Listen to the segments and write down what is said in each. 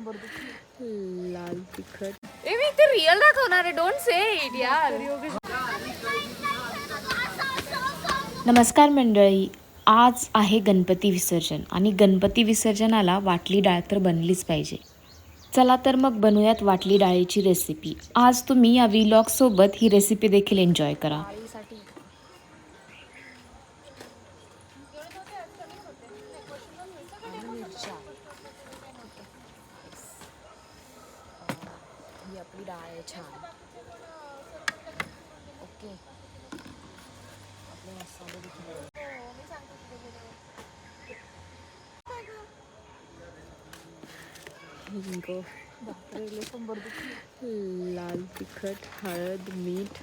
लाल तिखट मी ते रिअल दाखवणार आहे. डोंट से इट यार. नमस्कार मंडळी, आज आहे गणपती विसर्जन आणि गणपती विसर्जनाला वाटली डाळ तर बनलीच पाहिजे. चला तर मग बनवूयात वाटली डाळीची रेसिपी. आज तुम्ही या व्लॉगसोबत ही रेसिपी देखील एन्जॉय करा. ही आपली डाळ आहे छान. ओके, आपले मसाले देखील. हिंग, लाल तिखट, हळद, मीठ,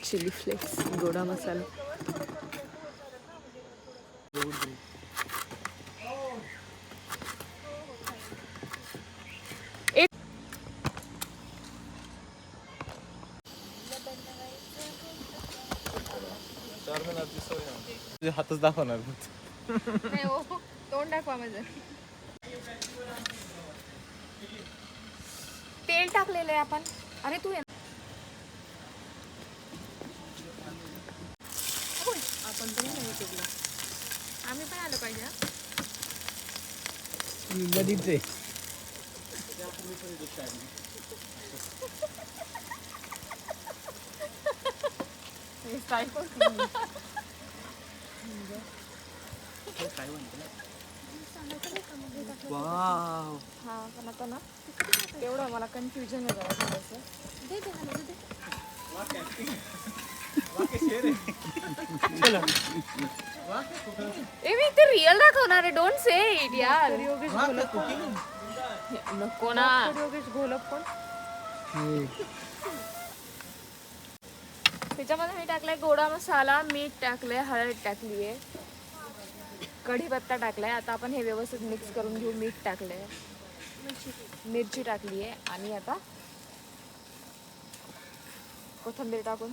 चिली फ्लेक्स, गोडा मसाला. हातच दाखवणार. तोंड दाखवा माझं. तेल टाकलेलं आहे आपण. अरे तू ये. आपण पण नाही शिकलो. आम्ही पण आलं पाहिजे. हा पण आता ना तेवढं मला कन्फ्युजन आहे जरा थोडंसं. मी ते रिअल दाखवणार आहे. डोंट से इट यार. नको ना. त्याच्यामध्ये मी टाकलाय गोडा मसाला, मीठ टाकलंय, हळद टाकलीये, कढीपत्ता टाकलाय. आता आपण हे व्यवस्थित मिक्स करून घेऊ. मीठ टाकलंय, मिरची टाकलीये आणि आता कोथिंबीर टाकून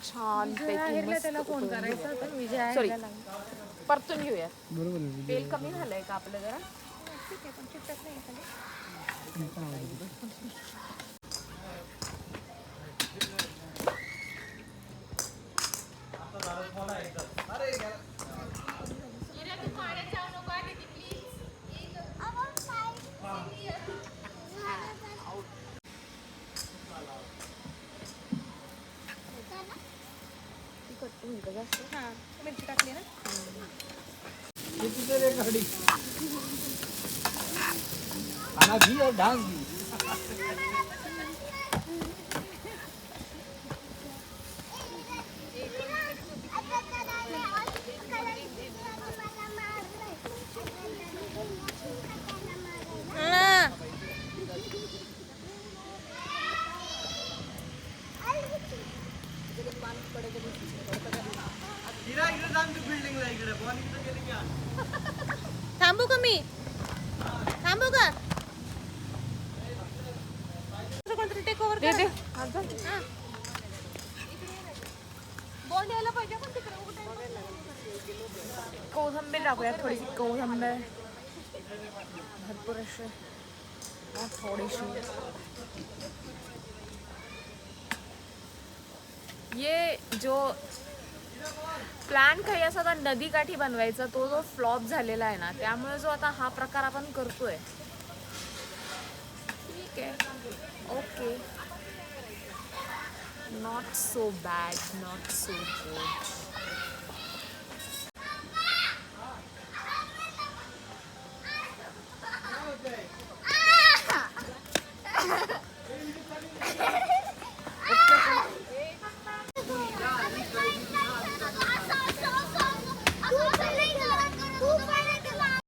छान सॉरी परतून घेऊया. तेल कमी झालंय का आपलं जरा. मिरची टाकली ना. थांबू का मी? थांबू का? कोणतरी टेक ओव्हर कर. बॉन्ड यायला पाहिजे पण तिकडे. कोथिंबीर टाकूया थोडी. कोथिंबीर भरपूर अशी थोडीशी. ये जो प्लॅन काही असा आता नदी काठी बनवायचा तो जो फ्लॉप झालेला आहे ना, त्यामुळे जो आता हा प्रकार आपण करतोय. ठीक आहे, okay, not so bad, not so good.